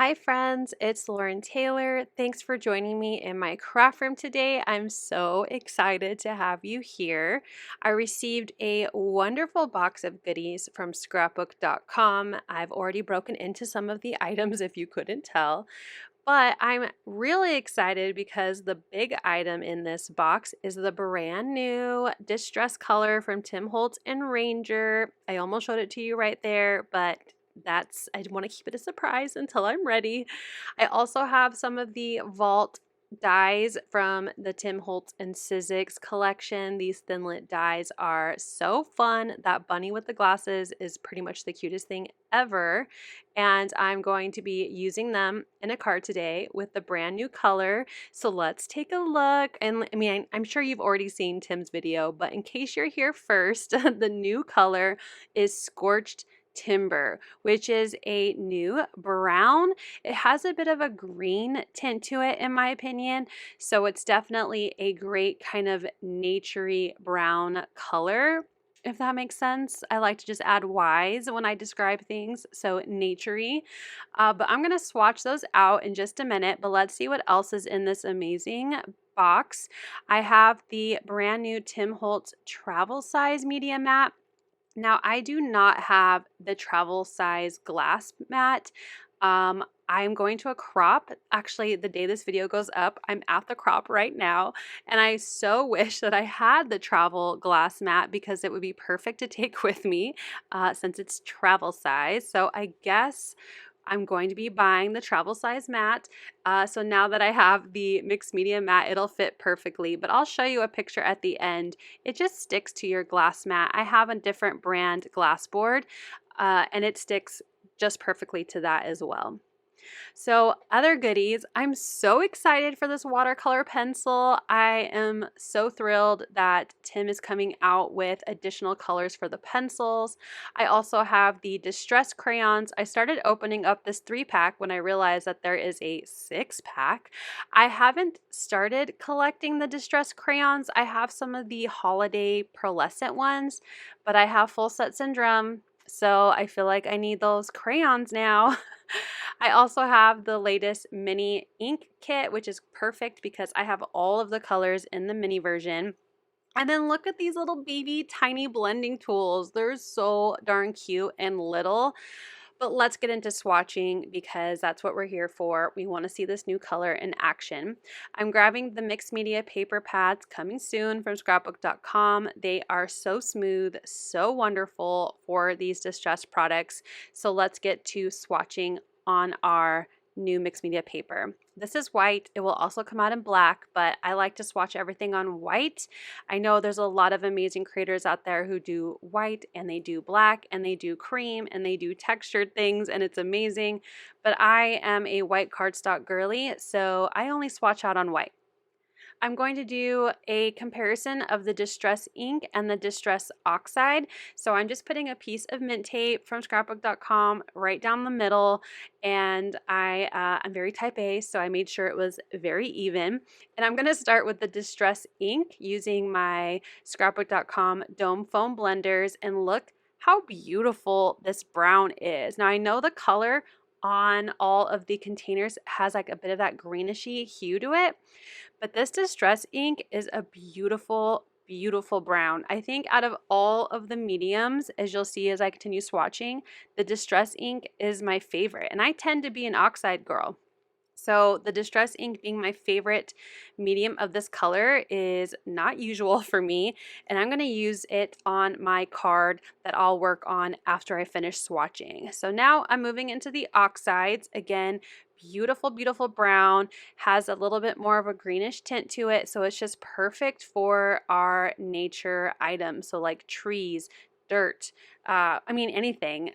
Hi friends, it's Lauren Taylor. Thanks for joining me in my craft room today. I'm so excited to have you here. I received a wonderful box of goodies from scrapbook.com. I've already broken into some of the items if you couldn't tell, but I'm really excited because the big item in this box is the brand new distress color from Holtz and Ranger. I almost showed it to you right there, but I want to keep it a surprise until I'm ready. I also have some of the Vault dies from the Holtz and Sizzix collection. These Thinlit dies are so fun. That bunny with the glasses is pretty much the cutest thing ever, and I'm going to be using them in a card today with the brand new color. So let's take a look. And I mean, I'm sure you've already seen Tim's video, but in case you're here first, the new color is Scorched Timber, which is a new brown. It has a bit of a green tint to it in my opinion, so it's definitely a great kind of naturey brown color, if that makes sense. I like to just add Y's when I describe things, so naturey. But I'm going to swatch those out in just a minute, but let's see what else is in this amazing box. I have the brand new Holtz travel size media mat. Now, I do not have the travel size glass mat. I'm going to a crop. Actually, the day this video goes up, I'm at the crop right now, and I so wish that I had the travel glass mat because it would be perfect to take with me since it's travel size. So I guess I'm going to be buying the travel size mat. So now that I have the mixed media mat, it'll fit perfectly, but I'll show you a picture at the end. It just sticks to your glass mat. I have a different brand glass board, and it sticks just perfectly to that as well. So other goodies, I'm so excited for this watercolor pencil. I am so thrilled that Tim is coming out with additional colors for the pencils. I also have the distress crayons. I started opening up this 3-pack when I realized that there is a 6-pack. I haven't started collecting the distress crayons. I have some of the holiday pearlescent ones, but I have full set syndrome, so I feel like I need those crayons now. I also have the latest mini ink kit, which is perfect because I have all of the colors in the mini version. And then look at these little baby tiny blending tools. They're so darn cute and little. But let's get into swatching because that's what we're here for. We want to see this new color in action. I'm grabbing the mixed media paper pads coming soon from scrapbook.com. They are so smooth, so wonderful for these distressed products. So let's get to swatching on our new mixed media paper. This is white. It will also come out in black, but I like to swatch everything on white. I know there's a lot of amazing creators out there who do white and they do black and they do cream and they do textured things, and it's amazing. But I am a white cardstock girly, so I only swatch out on white. I'm going to do a comparison of the Distress ink and the Distress oxide. So I'm just putting a piece of mint tape from scrapbook.com right down the middle, and I'm very type A, so I made sure it was very even. And I'm going to start with the Distress ink using my scrapbook.com dome foam blenders, and look how beautiful this brown is. Now I know the color on all of the containers has like a bit of that grenishy hue to it, but this distress ink is a beautiful, beautiful brown. I think out of all of the mediums, as you'll see as I continue swatching, the distress ink is my favorite, and I tend to be an oxide girl. So the distress ink being my favorite medium of this color is not usual for me, and I'm going to use it on my card that I'll work on after I finish swatching. So now I'm moving into the oxides. Again, beautiful, beautiful brown, has a little bit more of a greenish tint to it, so it's just perfect for our nature items, so like trees, dirt, I mean anything.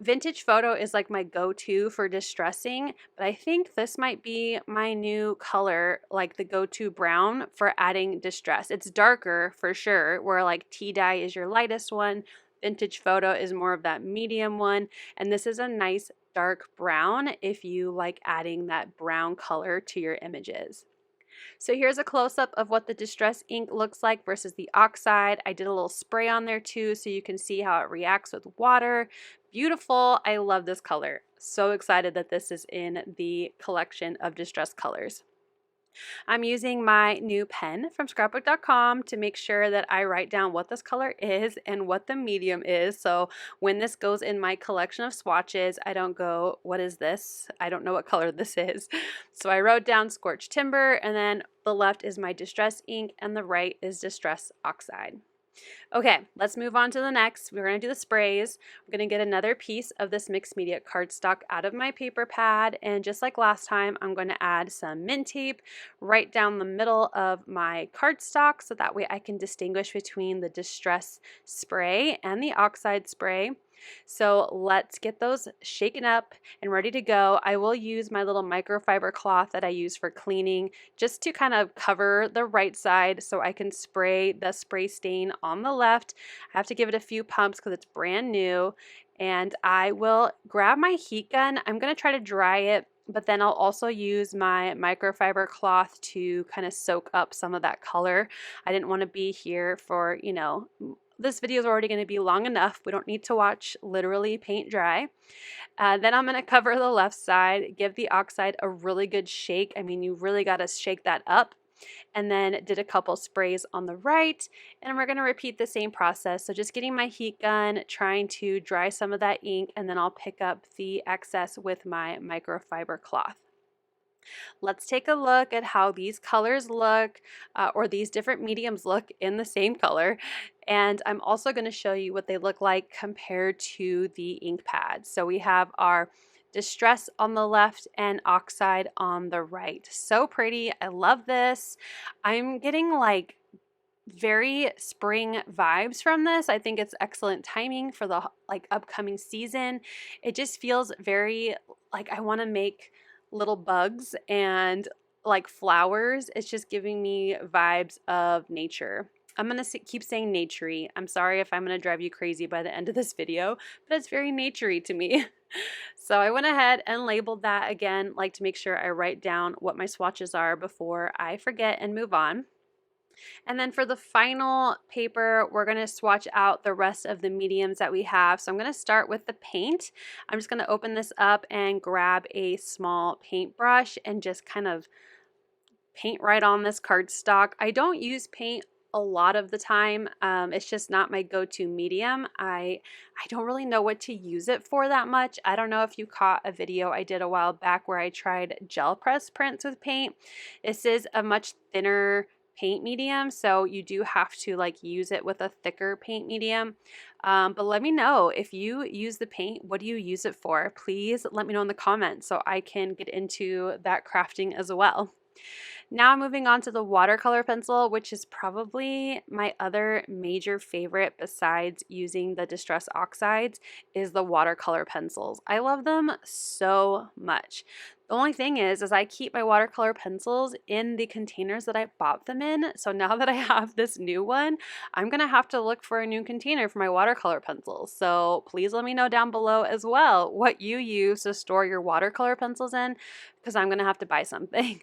Vintage photo is like my go-to for distressing, but I think this might be my new color, like the go-to brown for adding distress. It's darker for sure, where like tea dye is your lightest one, vintage photo is more of that medium one, and this is a nice dark brown if you like adding that brown color to your images. So here's a close-up of what the distress ink looks like versus the oxide. I did a little spray on there too so you can see how it reacts with water. Beautiful. I love this color. so excited that this is in the collection of distress colors. I'm using my new pen from scrapbook.com to make sure that I write down what this color is and what the medium is. So when this goes in my collection of swatches, I don't go, what is this? I don't know what color this is. So I wrote down Scorched Timber, and then the left is my distress ink and the right is distress oxide. Okay, let's move on to the next. We're going to do the sprays. We're going to get another piece of this mixed media cardstock out of my paper pad, and just like last time, I'm going to add some mint tape right down the middle of my cardstock so that way I can distinguish between the distress spray and the oxide spray. So let's get those shaken up and ready to go. I will use my little microfiber cloth that I use for cleaning just to kind of cover the right side so I can spray the spray stain on the left. I have to give it a few pumps because it's brand new, and I will grab my heat gun. I'm going to try to dry it, but then I'll also use my microfiber cloth to kind of soak up some of that color. I didn't want to be here for, this video is already going to be long enough. We don't need to watch literally paint dry. Then I'm going to cover the left side, give the oxide a really good shake. I mean, you really got to shake that up. And then did a couple sprays on the right, and we're going to repeat the same process. So just getting my heat gun, trying to dry some of that ink, and then I'll pick up the excess with my microfiber cloth. Let's take a look at how these colors look, or these different mediums look in the same color. And I'm also going to show you what they look like compared to the ink pad. So we have our distress on the left and oxide on the right. So pretty. I love this. I'm getting like very spring vibes from this. I think it's excellent timing for the upcoming season. It just feels very like I want to make little bugs and like flowers. It's just giving me vibes of nature. I'm going to keep saying naturey. I'm sorry if I'm going to drive you crazy by the end of this video, but it's very naturey to me. So I went ahead and labeled that again, like to make sure I write down what my swatches are before I forget and move on. And then for the final paper, we're going to swatch out the rest of the mediums that we have. So I'm going to start with the paint. I'm just going to open this up and grab a small paintbrush and just kind of paint right on this cardstock. I don't use paint a lot of the time. It's just not my go-to medium. I don't really know what to use it for that much. I don't know if you caught a video I did a while back where I tried gel press prints with paint. This is a much thinner paint medium, so you do have to like use it with a thicker paint medium. But let me know if you use the paint. What do you use it for? Please let me know in the comments so I can get into that crafting as well. Now moving on to the watercolor pencil, which is probably my other major favorite besides using the distress oxides, is the watercolor pencils. I love them so much. The only thing is I keep my watercolor pencils in the containers that I bought them in. So now that I have this new one, I'm going to have to look for a new container for my watercolor pencils. So please let me know down below as well what you use to store your watercolor pencils in, because I'm going to have to buy something.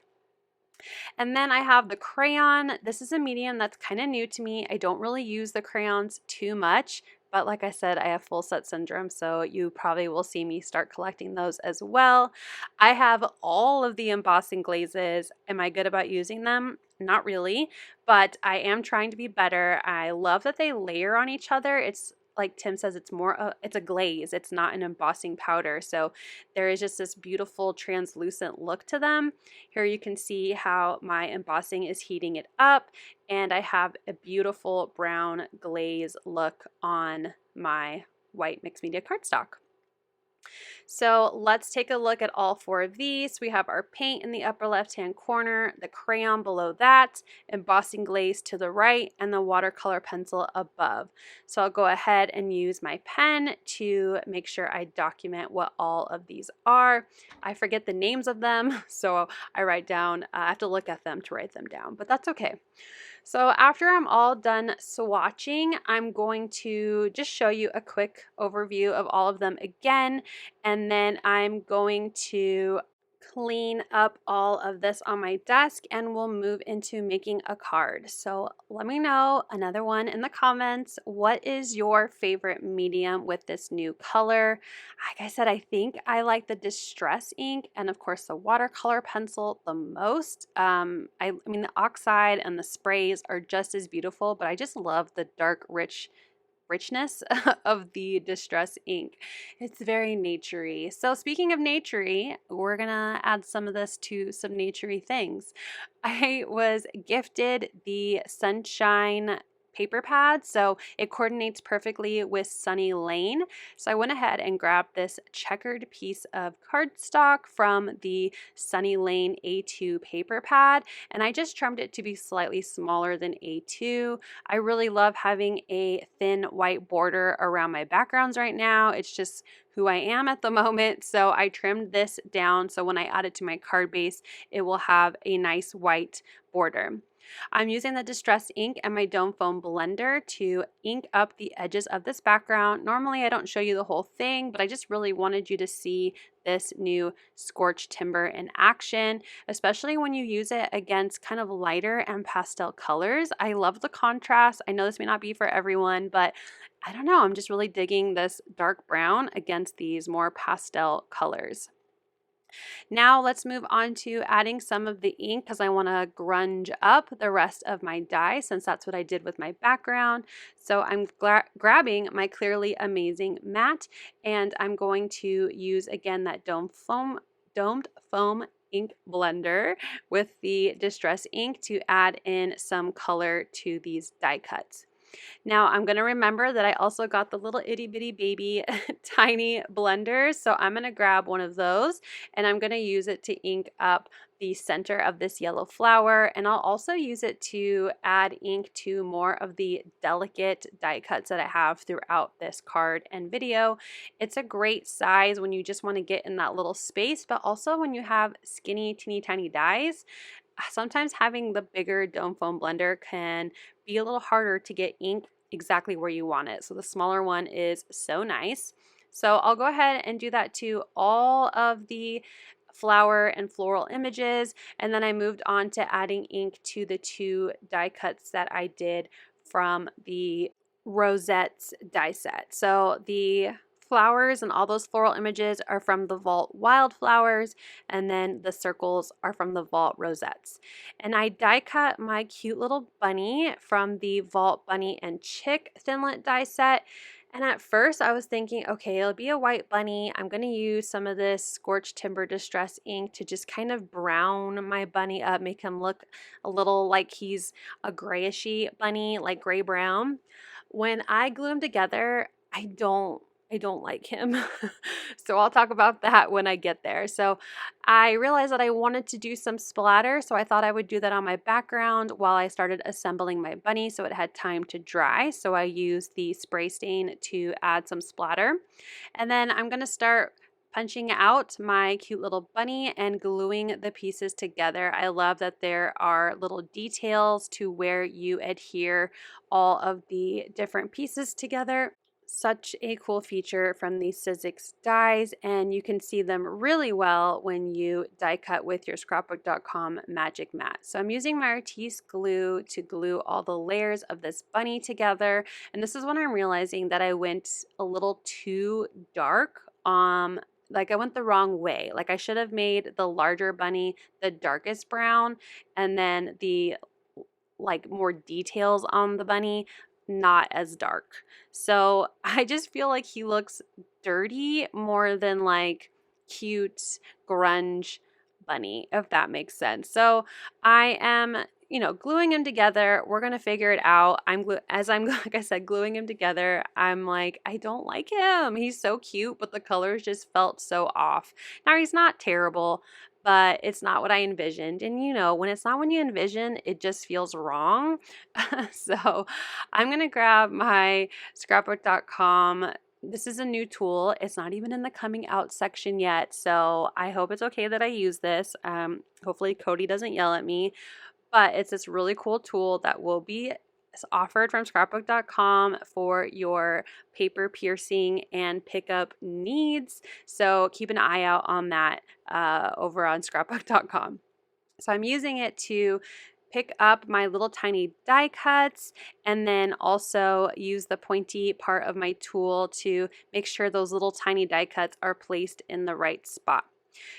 And then I have the crayon. This is a medium that's kind of new to me. I don't really use the crayons too much, but like I said, I have full set syndrome, so you probably will see me start collecting those as well. I have all of the embossing glazes. Am I good about using them? Not really, but I am trying to be better. I love that they layer on each other. It's like Tim says, it's a glaze. It's not an embossing powder. So there is just this beautiful translucent look to them. Here you can see how my embossing is heating it up, and I have a beautiful brown glaze look on my white mixed media cardstock. So let's take a look at all four of these. We have our paint in the upper left-hand corner, the crayon below that, embossing glaze to the right, and the watercolor pencil above. So I'll go ahead and use my pen to make sure I document what all of these are. I forget the names of them, so I write down, I have to look at them to write them down, but that's okay. So after I'm all done swatching, I'm going to just show you a quick overview of all of them again, and then I'm going to clean up all of this on my desk and we'll move into making a card. So let me know, another one in the comments, what is your favorite medium with this new color? Like I said, I think I like the Distress ink and of course the watercolor pencil the most. I mean the oxide and the sprays are just as beautiful, but I just love the dark richness of the Distress ink. It's very naturey. So speaking of naturey, we're gonna add some of this to some naturey things. I was gifted the Sunshine paper pad, so it coordinates perfectly with Sunny Lane. So I went ahead and grabbed this checkered piece of cardstock from the Sunny Lane A2 paper pad, and I just trimmed it to be slightly smaller than A2. I really love having a thin white border around my backgrounds right now. It's just who I am at the moment. So I trimmed this down so when I add it to my card base, it will have a nice white border. I'm using the Distress ink and my Dome Foam blender to ink up the edges of this background. Normally I don't show you the whole thing, but I just really wanted you to see this new Scorched Timber in action, especially when you use it against kind of lighter and pastel colors. I love the contrast. I know this may not be for everyone, but I don't know, I'm just really digging this dark brown against these more pastel colors. Now let's move on to adding some of the ink because I want to grunge up the rest of my die since that's what I did with my background. So I'm grabbing my Clearly Amazing matte and I'm going to use again that domed foam ink blender with the Distress ink to add in some color to these die cuts. Now I'm going to remember that I also got the little itty bitty baby tiny blenders. So I'm going to grab one of those and I'm going to use it to ink up the center of this yellow flower. And I'll also use it to add ink to more of the delicate die cuts that I have throughout this card and video. It's a great size when you just want to get in that little space, but also when you have skinny, teeny tiny dies. Sometimes having the bigger Dome Foam blender can be a little harder to get ink exactly where you want it. So the smaller one is so nice. So I'll go ahead and do that to all of the flower and floral images. And then I moved on to adding ink to the two die cuts that I did from the Rosettes die set. So the flowers and all those floral images are from the Vault Wildflowers, and then the circles are from the Vault Rosettes. And I die cut my cute little bunny from the Vault Bunny and Chick Thinlit die set. And at first I was thinking, okay, it'll be a white bunny. I'm going to use some of this Scorched Timber Distress ink to just kind of brown my bunny up, make him look a little like he's a grayishy bunny, like gray brown. When I glue them together, I don't like him. So I'll talk about that when I get there. So I realized that I wanted to do some splatter, so I thought I would do that on my background while I started assembling my bunny so it had time to dry. So I used the spray stain to add some splatter. And then I'm going to start punching out my cute little bunny and gluing the pieces together. I love that there are little details to where you adhere all of the different pieces together. Such a cool feature from these Sizzix dies, and you can see them really well when you die cut with your scrapbook.com magic mat. So I'm using my Artiste glue to glue all the layers of this bunny together, and this is when I'm realizing that I went a little too dark. Like I went the wrong way. Like I should have made the larger bunny the darkest brown, and then the like more details on the bunny not as dark. So I just feel like he looks dirty more than like cute grunge bunny, if that makes sense. So I am, gluing him together. We're going to figure it out. As I'm, like I said, gluing him together, I'm like, I don't like him. He's so cute, but the colors just felt so off. Now he's not terrible, but it's not what I envisioned. And when it's not what you envision, it just feels wrong. So I'm going to grab my scrapbook.com. This is a new tool. It's not even in the coming out section yet. So I hope it's okay that I use this. Hopefully Cody doesn't yell at me, but it's this really cool tool that will be offered from scrapbook.com for your paper piercing and pickup needs. So keep an eye out on that over on scrapbook.com. So I'm using it to pick up my little tiny die cuts and then also use the pointy part of my tool to make sure those little tiny die cuts are placed in the right spot.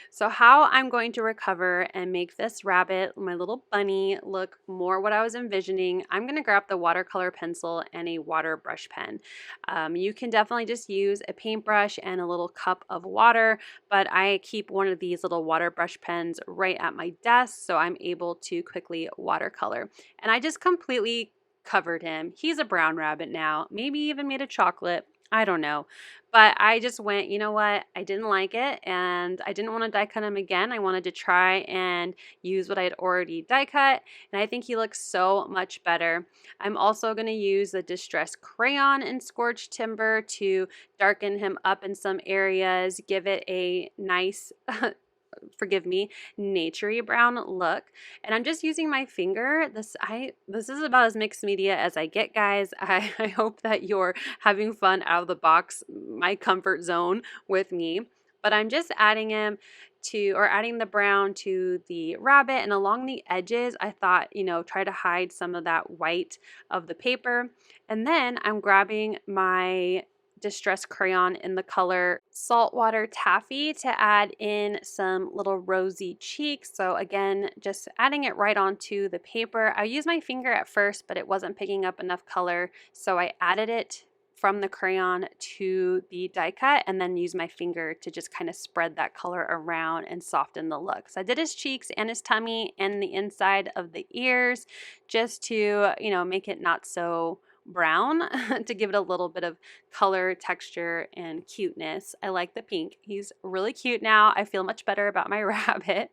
So how I'm going to recover and make this rabbit, my little bunny, look more what I was envisioning, I'm going to grab the watercolor pencil and a water brush pen. You can definitely just use a paintbrush and a little cup of water, but I keep one of these little water brush pens right at my desk so I'm able to quickly watercolor. And I just completely covered him. He's a brown rabbit now, maybe even made of chocolate. I don't know. But I just went, you know what? I didn't like it and I didn't want to die cut him again. I wanted to try and use what I had already die cut. And I think he looks so much better. I'm also going to use the Distress Crayon in Scorched Timber to darken him up in some areas, give it a nice forgive me, naturey brown look. And I'm just using my finger. This is about as mixed media as I get, guys. I hope that you're having fun out of the box, my comfort zone with me. But I'm just adding adding the brown to the rabbit, and along the edges, I thought, try to hide some of that white of the paper. And then I'm grabbing my Distress Crayon in the color Saltwater Taffy to add in some little rosy cheeks. So again, just adding it right onto the paper. I used my finger at first, but it wasn't picking up enough color, so I added it from the crayon to the die cut and then use my finger to just kind of spread that color around and soften the look. So I did his cheeks and his tummy and the inside of the ears just to, make it not so brown to give it a little bit of color, texture, and cuteness. I like the pink. He's really cute now. I feel much better about my rabbit.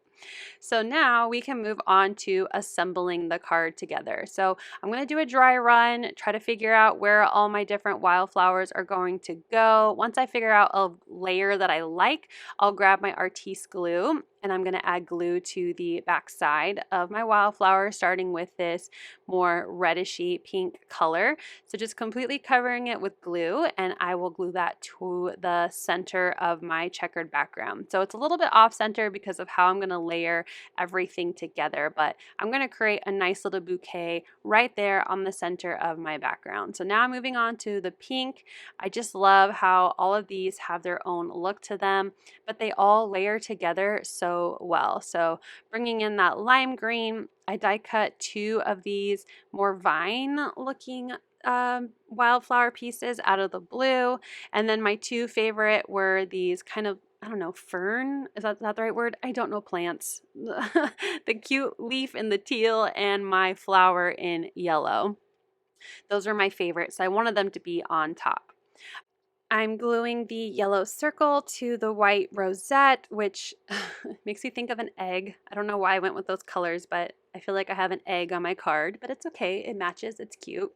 So now we can move on to assembling the card together. So I'm going to do a dry run, try to figure out where all my different wildflowers are going to go. Once I figure out a layer that I like, I'll grab my Artiste glue and I'm going to add glue to the back side of my wildflower, starting with this more redishy pink color. So just completely covering it with glue, and I will glue that to the center of my checkered background. So it's a little bit off center because of how I'm going to layer everything together, but I'm going to create a nice little bouquet right there on the center of my background. So now I'm moving on to the pink. I just love how all of these have their own look to them, but they all layer together so well. So bringing in that lime green, I die cut 2 of these more vine looking wildflower pieces out of the blue, and then my 2 favorite were these kind of, I don't know, fern, is that the right word? I don't know plants. The cute leaf in the teal and my flower in yellow. Those are my favorites. I wanted them to be on top. I'm gluing the yellow circle to the white rosette, which makes me think of an egg. I don't know why I went with those colors, but I feel like I have an egg on my card, but it's okay. It matches. It's cute.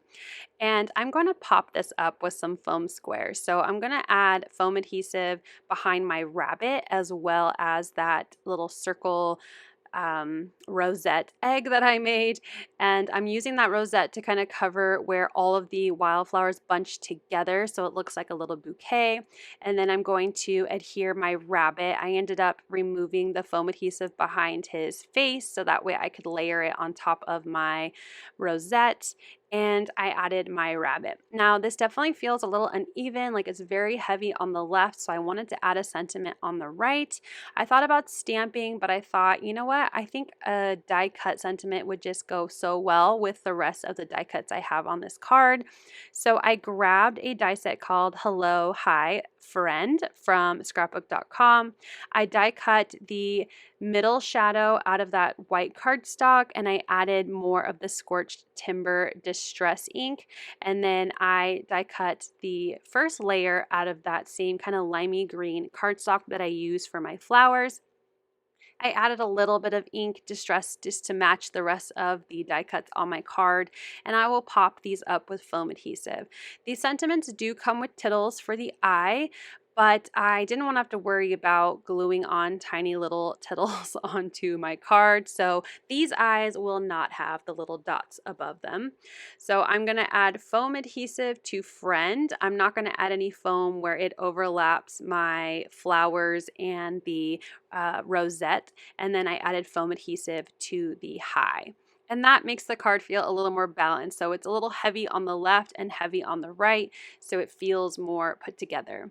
And I'm going to pop this up with some foam squares. So I'm going to add foam adhesive behind my rabbit as well as that little circle rosette egg that I made, and I'm using that rosette to kind of cover where all of the wildflowers bunch together so it looks like a little bouquet. And then I'm going to adhere my rabbit. I ended up removing the foam adhesive behind his face so that way I could layer it on top of my rosette, and I added my rabbit. Now this definitely feels a little uneven, like it's very heavy on the left, so I wanted to add a sentiment on the right. I thought about stamping, but I thought, you know what, I think a die cut sentiment would just go so well with the rest of the die cuts I have on this card. So I grabbed a die set called Hello Hi Friend from scrapbook.com. I die cut the middle shadow out of that white cardstock, and I added more of the Scorched Timber Distress ink, and then I die cut the first layer out of that same kind of limey green cardstock that I use for my flowers. I added a little bit of ink distress just to match the rest of the die cuts on my card, and I will pop these up with foam adhesive. These sentiments do come with tittles for the eye, but I didn't want to have to worry about gluing on tiny little tittles onto my card. So these eyes will not have the little dots above them. So I'm going to add foam adhesive to Friend. I'm not going to add any foam where it overlaps my flowers and the rosette. And then I added foam adhesive to the High. And that makes the card feel a little more balanced. So it's a little heavy on the left and heavy on the right, so it feels more put together.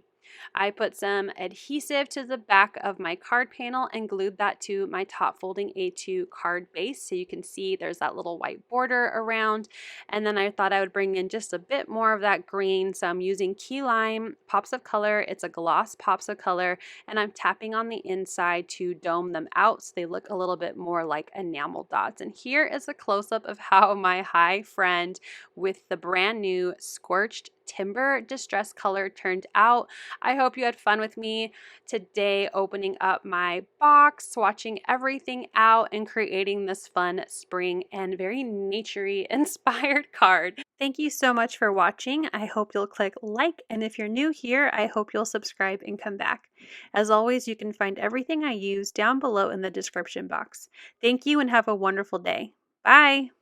I put some adhesive to the back of my card panel and glued that to my top folding A2 card base, so you can see there's that little white border around. And then I thought I would bring in just a bit more of that green, so I'm using Key Lime Pops of Color. It's a gloss Pops of Color, and I'm tapping on the inside to dome them out so they look a little bit more like enamel dots. And here is a close-up of how my High Friend with the brand new Scorched Timber distress color turned out. I hope you had fun with me today opening up my box, swatching everything out, and creating this fun spring and very naturey inspired card. Thank you so much for watching. I hope you'll click like, and if you're new here, I hope you'll subscribe and come back. As always, you can find everything I use down below in the description box. Thank you and have a wonderful day. Bye!